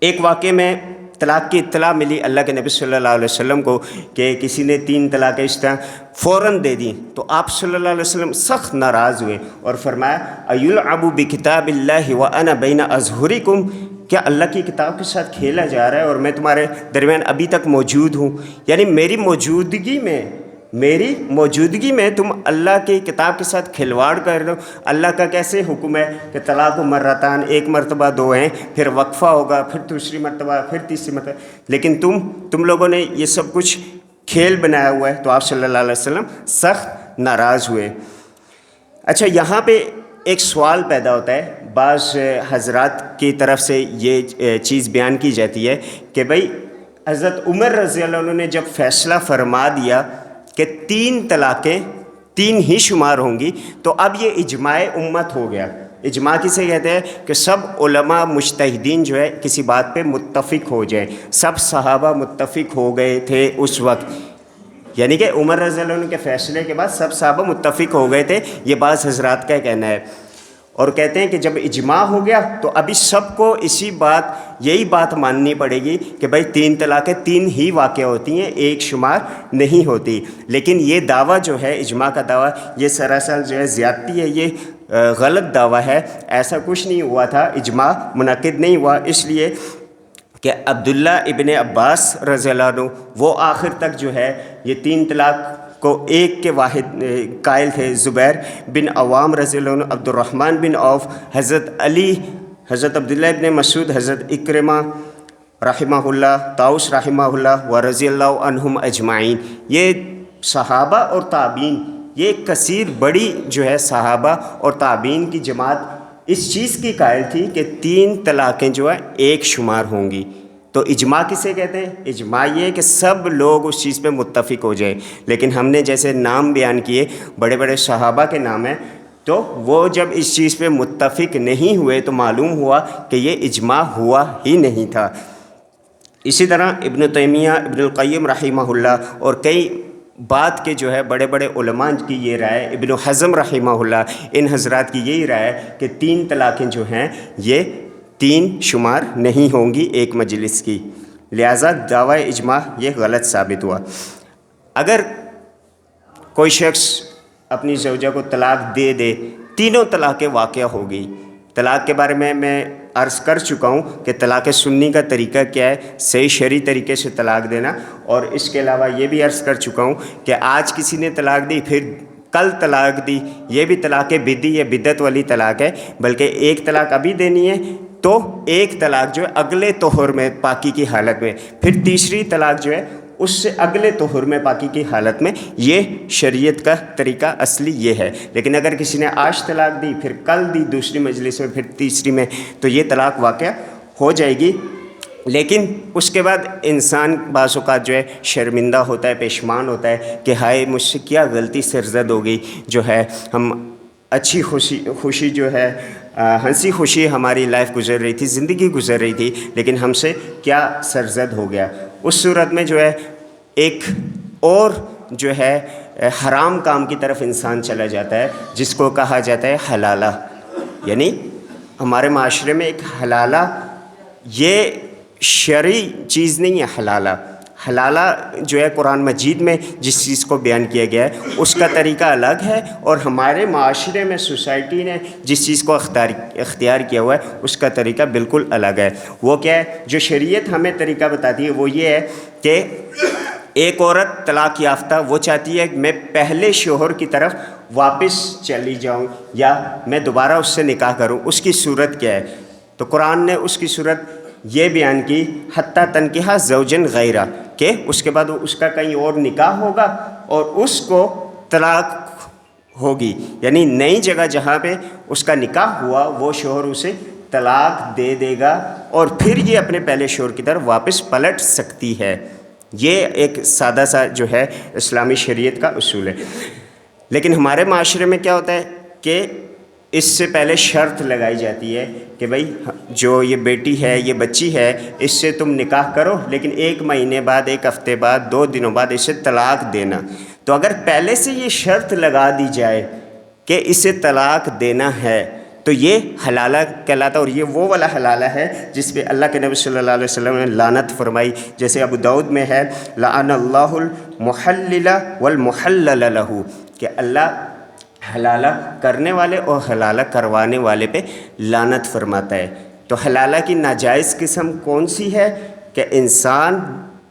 ایک واقعے میں طلاق کی اطلاع ملی اللہ کے نبی صلی اللہ علیہ وسلم کو کہ کسی نے 3 طلاقیں اس طرح فوراً دے دیں، تو آپ صلی اللہ علیہ وسلم سخت ناراض ہوئے اور فرمایا ایلعب بکتاب اللہ وانا بین اظہرکم، کیا اللہ کی کتاب کے ساتھ کھیلا جا رہا ہے اور میں تمہارے درمیان ابھی تک موجود ہوں؟ یعنی میری موجودگی میں تم اللہ کی کتاب کے ساتھ کھلواڑ کر رہے ہو۔ اللہ کا کیسے حکم ہے کہ طلاق و مرتان، 1 مرتبہ 2 ہیں، پھر وقفہ ہوگا، پھر دوسری مرتبہ، پھر تیسری مرتبہ، لیکن تم لوگوں نے یہ سب کچھ کھیل بنایا ہوا ہے۔ تو آپ صلی اللہ علیہ وسلم سخت ناراض ہوئے۔ اچھا، یہاں پہ ایک سوال پیدا ہوتا ہے، بعض حضرات کی طرف سے یہ چیز بیان کی جاتی ہے کہ بھئی حضرت عمر رضی اللہ عنہ نے جب فیصلہ فرما دیا کہ 3 طلاقیں 3 ہی شمار ہوں گی، تو اب یہ اجماع امت ہو گیا۔ اجماع کسے کہتے ہیں کہ سب علماء مجتہدین جو ہے کسی بات پہ متفق ہو جائیں۔ سب صحابہ متفق ہو گئے تھے اس وقت، یعنی کہ عمر رضی اللہ عنہ کے فیصلے کے بعد سب صحابہ متفق ہو گئے تھے، یہ بعض حضرات کا کہنا ہے۔ اور کہتے ہیں کہ جب اجماع ہو گیا تو ابھی سب کو یہی بات ماننی پڑے گی کہ بھائی 3 طلاقیں 3 ہی واقع ہوتی ہیں، 1 شمار نہیں ہوتی۔ لیکن یہ دعویٰ جو ہے، اجماع کا دعویٰ، یہ سراسر جو ہے زیادتی ہے، یہ غلط دعویٰ ہے۔ ایسا کچھ نہیں ہوا تھا، اجماع منعقد نہیں ہوا، اس لیے کہ عبداللہ ابن عباس رضی اللہ عنہ وہ آخر تک جو ہے یہ 3 طلاق کو ایک کے واحد قائل تھے۔ زبیر بن عوام رضی اللہ عنہ، عبد الرحمن بن عوف، حضرت علی، حضرت عبداللہ ابن مسعود، حضرت اکرمہ رحمہ اللہ، طاؤس رحمہ اللہ و رضی اللہ عنہم اجمعین، یہ صحابہ اور تابعین، یہ کثیر بڑی جو ہے صحابہ اور تابعین کی جماعت اس چیز کی قائل تھی کہ 3 طلاقیں جو ہے 1 شمار ہوں گی۔ تو اجماع کسے کہتے ہیں؟ اجماع یہ ہے کہ سب لوگ اس چیز پہ متفق ہو جائیں۔ لیکن ہم نے جیسے نام بیان کیے، بڑے بڑے صحابہ کے نام ہیں، تو وہ جب اس چیز پہ متفق نہیں ہوئے تو معلوم ہوا کہ یہ اجماع ہوا ہی نہیں تھا۔ اسی طرح ابن تیمیہ، ابن القیم رحمہ اللہ اور کئی بات کے جو ہے بڑے بڑے علماء کی یہ رائے، ابن حزم رحمہ اللہ، ان حضرات کی یہی رائے ہے کہ 3 طلاقیں جو ہیں یہ 3 شمار نہیں ہوں گی ایک مجلس کی، لہٰذا دعویٰ اجماع یہ غلط ثابت ہوا۔ اگر کوئی شخص اپنی زوجہ کو طلاق دے دے، 3 طلاقیں واقع ہو گئی۔ طلاق کے بارے میں عرض کر چکا ہوں کہ طلاق سنی کا طریقہ کیا ہے، صحیح شرعی طریقے سے طلاق دینا، اور اس کے علاوہ یہ بھی عرض کر چکا ہوں کہ آج کسی نے طلاق دی پھر کل طلاق دی، یہ بھی طلاق بدعی یا بدعت والی طلاق ہے، بلکہ 1 طلاق ابھی دینی ہے تو 1 طلاق جو ہے اگلے طہر میں پاکی کی حالت میں، پھر تیسری طلاق جو ہے اس سے اگلے طہر میں پاکی کی حالت میں، یہ شریعت کا طریقہ اصلی یہ ہے۔ لیکن اگر کسی نے آج طلاق دی پھر کل دی دوسری مجلس میں پھر تیسری میں، تو یہ طلاق واقع ہو جائے گی۔ لیکن اس کے بعد انسان بعض اوقات جو ہے شرمندہ ہوتا ہے، پشیمان ہوتا ہے کہ ہائے مجھ سے کیا غلطی سرزد ہو گئی، جو ہے ہم اچھی خوشی جو ہے ہنسی خوشی ہماری لائف گزر رہی تھی، زندگی گزر رہی تھی، لیکن ہم سے کیا سرزد ہو گیا۔ اس صورت میں جو ہے ایک اور جو ہے حرام کام کی طرف انسان چلا جاتا ہے، جس کو کہا جاتا ہے حلالہ۔ یعنی ہمارے معاشرے میں ایک حلالہ، یہ شرعی چیز نہیں ہے۔ حلالہ جو ہے قرآن مجید میں جس چیز کو بیان کیا گیا ہے اس کا طریقہ الگ ہے، اور ہمارے معاشرے میں سوسائٹی نے جس چیز کو اختیار کیا ہوا ہے اس کا طریقہ بالکل الگ ہے۔ وہ کیا ہے؟ جو شریعت ہمیں طریقہ بتاتی ہے وہ یہ ہے کہ ایک عورت طلاق یافتہ وہ چاہتی ہے کہ میں پہلے شوہر کی طرف واپس چلی جاؤں یا میں دوبارہ اس سے نکاح کروں، اس کی صورت کیا ہے؟ تو قرآن نے اس کی صورت یہ بیان کی حتیٰ تنکحہ زوجن غیرہ، کہ اس کے بعد اس کا کہیں اور نکاح ہوگا اور اس کو طلاق ہوگی، یعنی نئی جگہ جہاں پہ اس کا نکاح ہوا وہ شوہر اسے طلاق دے دے گا اور پھر یہ اپنے پہلے شوہر کی طرف واپس پلٹ سکتی ہے۔ یہ ایک سادہ سا جو ہے اسلامی شریعت کا اصول ہے۔ لیکن ہمارے معاشرے میں کیا ہوتا ہے؟ کہ اس سے پہلے شرط لگائی جاتی ہے کہ بھائی جو یہ بیٹی ہے، یہ بچی ہے، اس سے تم نکاح کرو، لیکن 1 مہینے بعد، 1 ہفتے بعد، 2 دنوں بعد اسے طلاق دینا۔ تو اگر پہلے سے یہ شرط لگا دی جائے کہ اسے طلاق دینا ہے تو یہ حلالہ کہلاتا، اور یہ وہ والا حلالہ ہے جس پہ اللہ کے نبی صلی اللہ علیہ وسلم نے لعنت فرمائی، جیسے ابو داؤد میں ہے لعن اللہ المحلل والمحلل لہ، کہ اللہ حلالہ کرنے والے اور حلالہ کروانے والے پہ لعنت فرماتا ہے۔ تو حلالہ کی ناجائز قسم کون سی ہے؟ کہ انسان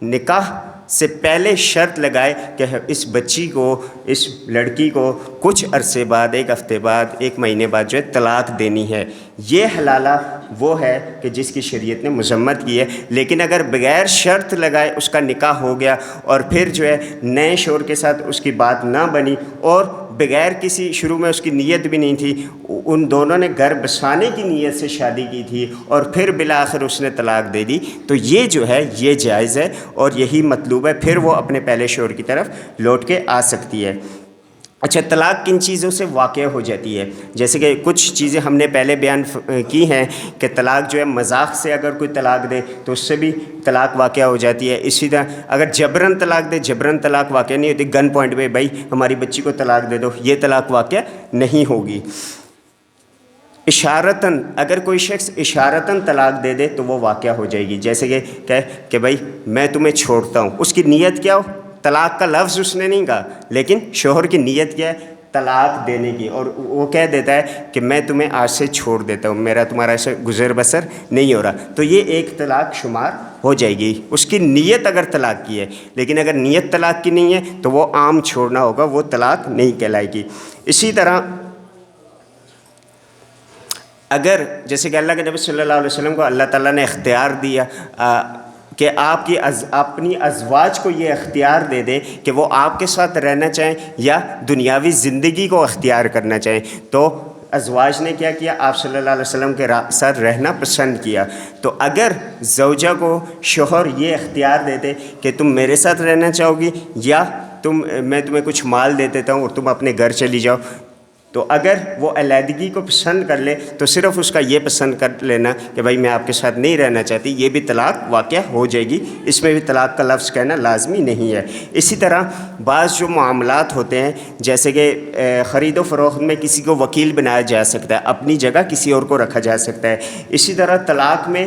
نکاح سے پہلے شرط لگائے کہ اس بچی کو، اس لڑکی کو کچھ عرصے بعد، 1 ہفتے بعد، 1 مہینے بعد جو ہے طلاق دینی ہے۔ یہ حلالہ وہ ہے کہ جس کی شریعت نے مذمت کی ہے۔ لیکن اگر بغیر شرط لگائے اس کا نکاح ہو گیا اور پھر جو ہے نئے شوہر کے ساتھ اس کی بات نہ بنی، اور بغیر کسی، شروع میں اس کی نیت بھی نہیں تھی، ان دونوں نے گھر بسانے کی نیت سے شادی کی تھی، اور پھر بالآخر اس نے طلاق دے دی، تو یہ جو ہے یہ جائز ہے اور یہی مطلوب ہے، پھر وہ اپنے پہلے شوہر کی طرف لوٹ کے آ سکتی ہے۔ اچھا، طلاق کن چیزوں سے واقع ہو جاتی ہے؟ جیسے کہ کچھ چیزیں ہم نے پہلے بیان کی ہیں کہ طلاق جو ہے مذاق سے اگر کوئی طلاق دے تو اس سے بھی طلاق واقع ہو جاتی ہے۔ اسی طرح اگر جبراً طلاق دے، جبراً طلاق واقع نہیں ہوتی، گن پوائنٹ پہ بھائی ہماری بچی کو طلاق دے دو، یہ طلاق واقع نہیں ہوگی۔ اشارتاً، اگر کوئی شخص اشارتاً طلاق دے دے تو وہ واقع ہو جائے گی، جیسے کہ کہے کہ بھائی میں تمہیں چھوڑتا ہوں، اس کی نیت کیا ہو؟ طلاق کا لفظ اس نے نہیں کہا، لیکن شوہر کی نیت کیا ہے؟ طلاق دینے کی، اور وہ کہہ دیتا ہے کہ میں تمہیں آج سے چھوڑ دیتا ہوں، میرا تمہارا ایسے گزر بسر نہیں ہو رہا، تو یہ ایک طلاق شمار ہو جائے گی، اس کی نیت اگر طلاق کی ہے۔ لیکن اگر نیت طلاق کی نہیں ہے تو وہ عام چھوڑنا ہوگا، وہ طلاق نہیں کہلائے گی۔ اسی طرح اگر جیسے کہ اللہ کے نبی صلی اللہ علیہ وسلم کو اللہ تعالیٰ نے اختیار دیا کہ آپ کی اپنی ازواج کو یہ اختیار دے دے کہ وہ آپ کے ساتھ رہنا چاہیں یا دنیاوی زندگی کو اختیار کرنا چاہیں، تو ازواج نے کیا کیا؟ آپ صلی اللہ علیہ وسلم کے ساتھ رہنا پسند کیا۔ تو اگر زوجہ کو شوہر یہ اختیار دیتے کہ تم میرے ساتھ رہنا چاہو گی یا میں تمہیں کچھ مال دے دیتا ہوں اور تم اپنے گھر چلی جاؤ، تو اگر وہ علیحدگی کو پسند کر لے تو صرف اس کا یہ پسند کر لینا کہ بھائی میں آپ کے ساتھ نہیں رہنا چاہتی، یہ بھی طلاق واقع ہو جائے گی، اس میں بھی طلاق کا لفظ کہنا لازمی نہیں ہے۔ اسی طرح بعض جو معاملات ہوتے ہیں، جیسے کہ خرید و فروخت میں کسی کو وکیل بنایا جا سکتا ہے، اپنی جگہ کسی اور کو رکھا جا سکتا ہے۔ اسی طرح طلاق میں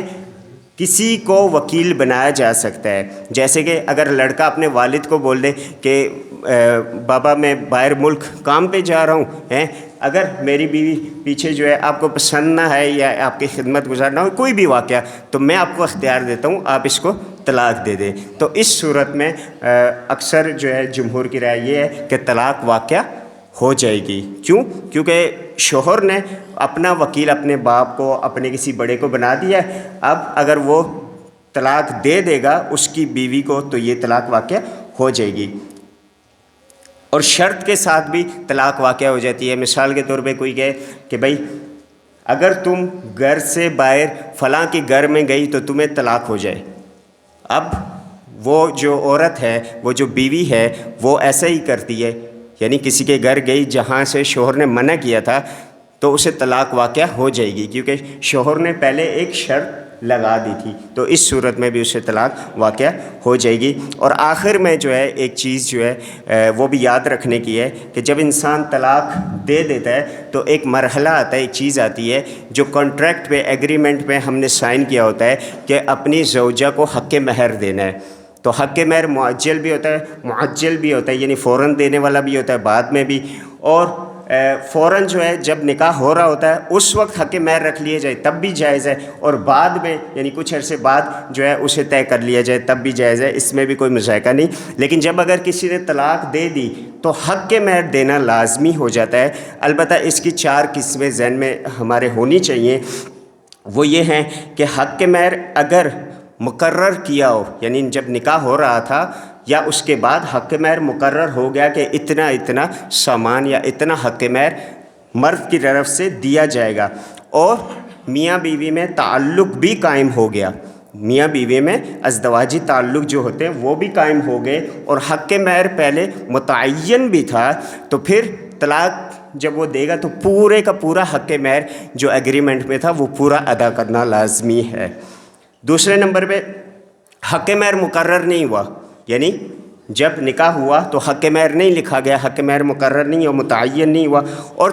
کسی کو وکیل بنایا جا سکتا ہے، جیسے کہ اگر لڑکا اپنے والد کو بول دے کہ بابا میں باہر ملک کام پہ جا رہا ہوں، اگر میری بیوی پیچھے جو ہے آپ کو پسند نہ ہے یا آپ کی خدمت گزار نہ ہو، کوئی بھی واقعہ، تو میں آپ کو اختیار دیتا ہوں آپ اس کو طلاق دے دیں۔ تو اس صورت میں اکثر جو ہے جمہور کی رائے یہ ہے کہ طلاق واقع ہو جائے گی۔ کیوں؟ کیونکہ شوہر نے اپنا وکیل اپنے باپ کو، اپنے کسی بڑے کو بنا دیا ہے، اب اگر وہ طلاق دے دے گا اس کی بیوی کو تو یہ طلاق واقع ہو جائے گی۔ اور شرط کے ساتھ بھی طلاق واقع ہو جاتی ہے۔ مثال کے طور پہ کوئی کہے کہ بھائی اگر تم گھر سے باہر فلاں کے گھر میں گئی تو تمہیں طلاق ہو جائے، اب وہ جو عورت ہے، وہ جو بیوی ہے، وہ ایسا ہی کرتی ہے، یعنی کسی کے گھر گئی جہاں سے شوہر نے منع کیا تھا تو اسے طلاق واقع ہو جائے گی، کیونکہ شوہر نے پہلے ایک شرط لگا دی تھی، تو اس صورت میں بھی اسے طلاق واقع ہو جائے گی۔ اور آخر میں جو ہے ایک چیز جو ہے وہ بھی یاد رکھنے کی ہے کہ جب انسان طلاق دے دیتا ہے تو ایک مرحلہ آتا ہے، ایک چیز آتی ہے جو کانٹریکٹ پہ، ایگریمنٹ پہ ہم نے سائن کیا ہوتا ہے کہ اپنی زوجہ کو حق مہر دینا ہے۔ تو حق مہر معجل بھی ہوتا ہے، معجل بھی ہوتا ہے، یعنی فوراً دینے والا بھی ہوتا ہے، بعد میں بھی، اور فوراً جو ہے جب نکاح ہو رہا ہوتا ہے اس وقت حق مہر رکھ لیا جائے تب بھی جائز ہے، اور بعد میں یعنی کچھ عرصے بعد جو ہے اسے طے کر لیا جائے تب بھی جائز ہے، اس میں بھی کوئی مذائقہ نہیں۔ لیکن جب اگر کسی نے طلاق دے دی تو حق مہر دینا لازمی ہو جاتا ہے۔ البتہ اس کی 4 قسمیں ذہن میں ہمارے ہونی چاہیے، وہ یہ ہیں کہ حق مہر اگر مقرر کیا ہو، یعنی جب نکاح ہو رہا تھا یا اس کے بعد حق مہر مقرر ہو گیا کہ اتنا اتنا سامان یا اتنا حق مہر مرد کی طرف سے دیا جائے گا، اور میاں بیوی میں تعلق بھی قائم ہو گیا، میاں بیوی میں ازدواجی تعلق جو ہوتے ہیں وہ بھی قائم ہو گئے، اور حق مہر پہلے متعین بھی تھا، تو پھر طلاق جب وہ دے گا تو پورے کا پورا حق مہر جو ایگریمنٹ میں تھا وہ پورا ادا کرنا لازمی ہے۔ دوسرے نمبر پہ حق مہر مقرر نہیں ہوا، یعنی جب نکاح ہوا تو حق مہر نہیں لکھا گیا، حق مہر مقرر نہیں ہوا، متعین نہیں ہوا، اور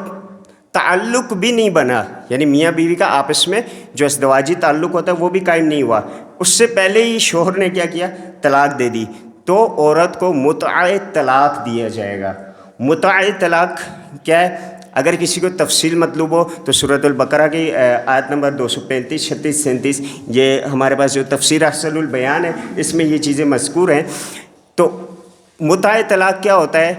تعلق بھی نہیں بنا، یعنی میاں بیوی کا آپس میں جو ازدواجی تعلق ہوتا ہے وہ بھی قائم نہیں ہوا، اس سے پہلے ہی شوہر نے کیا کیا، طلاق دے دی، تو عورت کو متع طلاق دیا جائے گا۔ متع طلاق کیا ہے؟ اگر کسی کو تفصیل مطلوب ہو تو سورۃ البقرہ کی آیت نمبر 235، 36، 37، یہ ہمارے پاس جو تفسیر احسن البیان ہے اس میں یہ چیزیں مذکور ہیں۔ تو متع طلاق کیا ہوتا ہے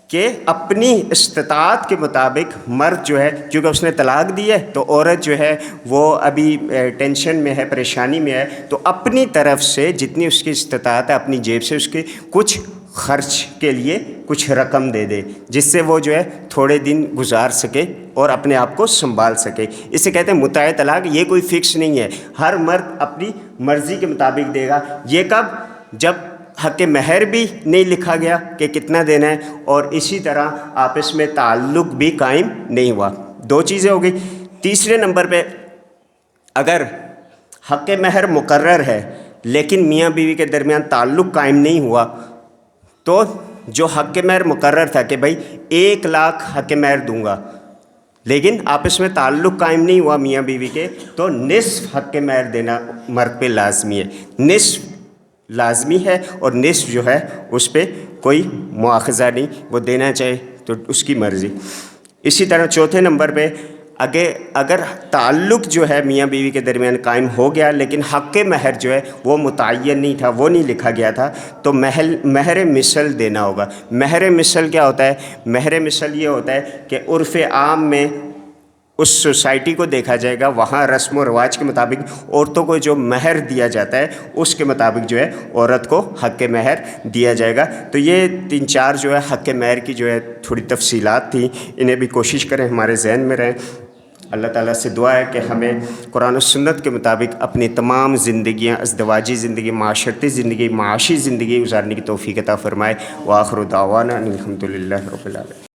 کہ اپنی استطاعت کے مطابق مرد جو ہے، کیونکہ اس نے طلاق دی ہے تو عورت جو ہے وہ ابھی ٹینشن میں ہے، پریشانی میں ہے، تو اپنی طرف سے جتنی اس کی استطاعت ہے اپنی جیب سے اس کے کچھ خرچ کے لیے کچھ رقم دے دے، جس سے وہ جو ہے تھوڑے دن گزار سکے اور اپنے آپ کو سنبھال سکے۔ اسے کہتے ہیں متع طلاق۔ یہ کوئی فکس نہیں ہے، ہر مرد اپنی مرضی کے مطابق دے گا۔ یہ کب؟ جب حق مہر بھی نہیں لکھا گیا کہ کتنا دینا ہے، اور اسی طرح آپس میں تعلق بھی قائم نہیں ہوا۔ دو چیزیں ہو گئی۔ تیسرے نمبر پہ اگر حق مہر مقرر ہے لیکن میاں بیوی کے درمیان تعلق قائم نہیں ہوا، تو جو حق مہر مقرر تھا کہ بھائی 1,00,000 حق مہر دوں گا، لیکن آپس میں تعلق قائم نہیں ہوا میاں بیوی کے، تو نصف حق مہر دینا مرد پہ لازمی ہے، نصف لازمی ہے، اور نصف جو ہے اس پہ کوئی مواخذہ نہیں، وہ دینا چاہے تو اس کی مرضی۔ اسی طرح چوتھے نمبر پہ اگر تعلق جو ہے میاں بیوی کے درمیان قائم ہو گیا لیکن حق مہر جو ہے وہ متعین نہیں تھا، وہ نہیں لکھا گیا تھا، تو مہر مثل دینا ہوگا۔ مہر مثل کیا ہوتا ہے؟ مہر مثل یہ ہوتا ہے کہ عرف عام میں اس سوسائٹی کو دیکھا جائے گا، وہاں رسم و رواج کے مطابق عورتوں کو جو مہر دیا جاتا ہے اس کے مطابق جو ہے عورت کو حق مہر دیا جائے گا۔ تو یہ 3-4 جو ہے حق مہر کی جو ہے تھوڑی تفصیلات تھیں، انہیں بھی کوشش کریں ہمارے ذہن میں رہیں۔ اللہ تعالیٰ سے دعا ہے کہ ہمیں قرآن و سنت کے مطابق اپنی تمام زندگیاں، ازدواجی زندگی، معاشرتی زندگی، معاشی زندگی گزارنے کی توفیق عطا فرمائے۔ وآخر دعوانا ان الحمد للہ رب العالمین۔